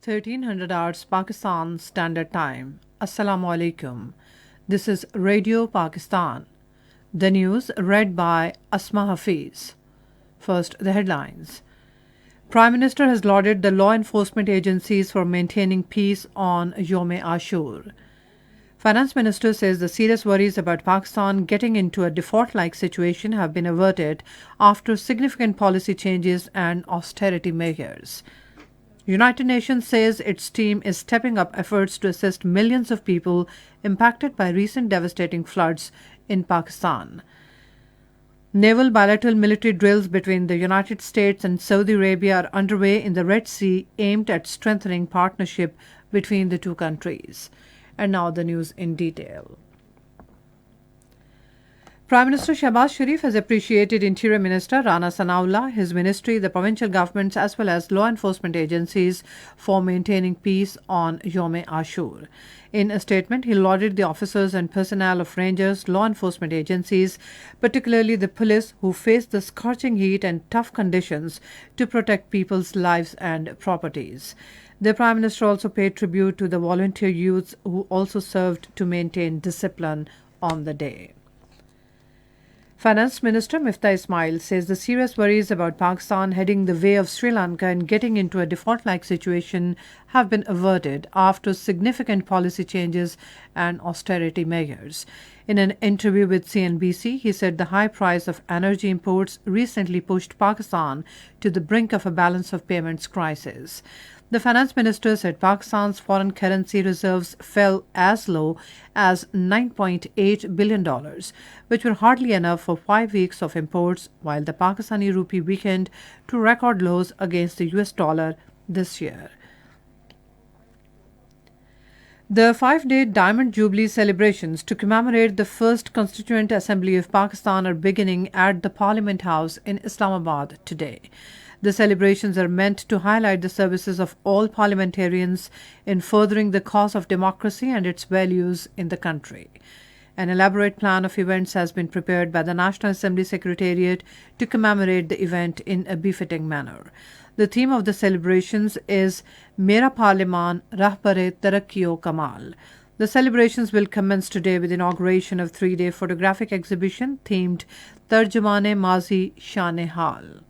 1300 hours Pakistan Standard Time. Assalamu alaikum. This is Radio Pakistan. The news read by Asma Hafiz. First, the headlines. Prime Minister has lauded the law enforcement agencies for maintaining peace on Yom Ashur. Finance Minister says the serious worries about Pakistan getting into a default-like situation have been averted after significant policy changes and austerity measures. United Nations says its team is stepping up efforts to assist millions of people impacted by recent devastating floods in Pakistan. Naval bilateral military drills between the United States and Saudi Arabia are underway in the Red Sea aimed at strengthening partnership between the two countries. And now the news in detail. Prime Minister Shehbaz Sharif has appreciated Interior Minister Rana Sanaullah, his ministry, the provincial governments as well as law enforcement agencies for maintaining peace on Yom Ashur. In a statement, he lauded the officers and personnel of rangers, law enforcement agencies, particularly the police, who faced the scorching heat and tough conditions to protect people's lives and properties. The Prime Minister also paid tribute to the volunteer youths who also served to maintain discipline on the day. Finance Minister Miftah Ismail says the serious worries about Pakistan heading the way of Sri Lanka and getting into a default-like situation have been averted after significant policy changes and austerity measures. In an interview with CNBC, he said the high price of energy imports recently pushed Pakistan to the brink of a balance of payments crisis. The finance minister said Pakistan's foreign currency reserves fell as low as $9.8 billion, which were hardly enough for 5 weeks of imports, while the Pakistani rupee weakened to record lows against the US dollar this year. The 5-day Diamond Jubilee celebrations to commemorate the first Constituent Assembly of Pakistan are beginning at the Parliament House in Islamabad today. The celebrations are meant to highlight the services of all parliamentarians in furthering the cause of democracy and its values in the country. An elaborate plan of events has been prepared by the National Assembly Secretariat to commemorate the event in a befitting manner. The theme of the celebrations is Mera Parliman Rahbare Tarakki-o Kamal. The celebrations will commence today with inauguration of 3-day photographic exhibition themed Tarjumane Mazi Shan-e-Hal.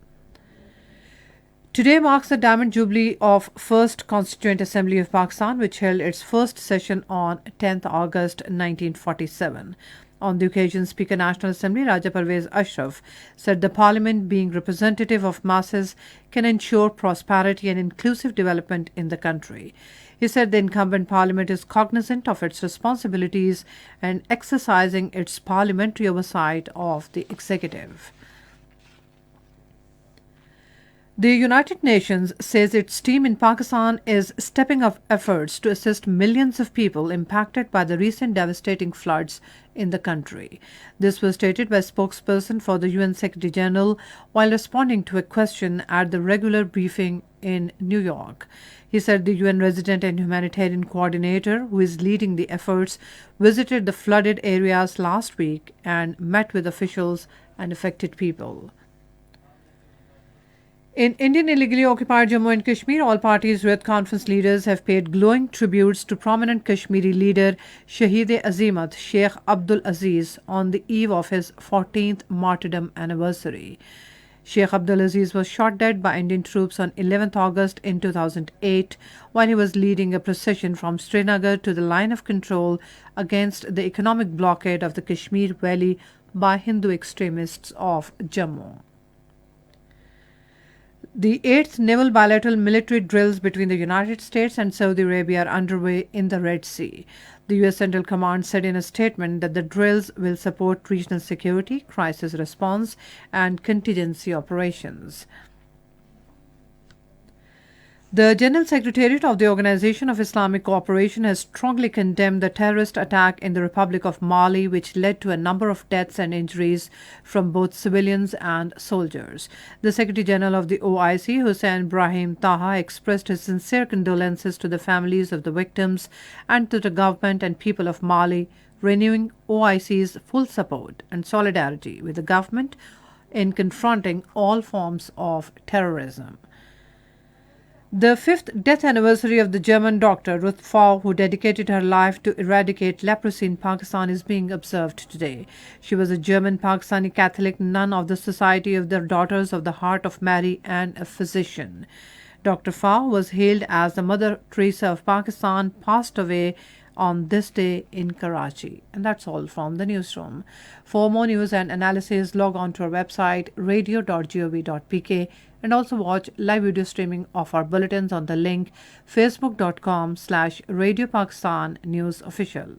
Today marks the Diamond Jubilee of First Constituent Assembly of Pakistan, which held its first session on 10th August 1947. On the occasion, Speaker National Assembly Raja Parvez Ashraf said the Parliament, being representative of masses, can ensure prosperity and inclusive development in the country. He said the incumbent Parliament is cognizant of its responsibilities and exercising its parliamentary oversight of the executive. The United Nations says its team in Pakistan is stepping up efforts to assist millions of people impacted by the recent devastating floods in the country. This was stated by a spokesperson for the UN Secretary General while responding to a question at the regular briefing in New York. He said the UN Resident and Humanitarian Coordinator, who is leading the efforts, visited the flooded areas last week and met with officials and affected people. In Indian illegally occupied Jammu and Kashmir, all parties' Youth Conference leaders have paid glowing tributes to prominent Kashmiri leader Shaheed-e-Azimat Sheikh Abdul Aziz on the eve of his 14th martyrdom anniversary. Sheikh Abdul Aziz was shot dead by Indian troops on 11th August in 2008 while he was leading a procession from Srinagar to the line of control against the economic blockade of the Kashmir Valley by Hindu extremists of Jammu. The 8th Naval Bilateral Military Drills between the United States and Saudi Arabia are underway in the Red Sea. The U.S. Central Command said in a statement that the drills will support regional security, crisis response, and contingency operations. The General Secretariat of the Organization of Islamic Cooperation has strongly condemned the terrorist attack in the Republic of Mali, which led to a number of deaths and injuries from both civilians and soldiers. The Secretary General of the OIC, Hussein Brahim Taha, expressed his sincere condolences to the families of the victims and to the government and people of Mali, renewing OIC's full support and solidarity with the government in confronting all forms of terrorism. The fifth death anniversary of the German doctor Ruth Faw, who dedicated her life to eradicate leprosy in Pakistan, is being observed today. She was a German Pakistani Catholic nun of the Society of the Daughters of the Heart of Mary and a physician. Dr. Faw was hailed as the Mother Teresa of Pakistan, passed away on this day in Karachi. And that's all from the newsroom. For more news and analysis, log on to our website radio.gov.pk and also watch live video streaming of our bulletins on the link facebook.com/Radio Pakistan News Official.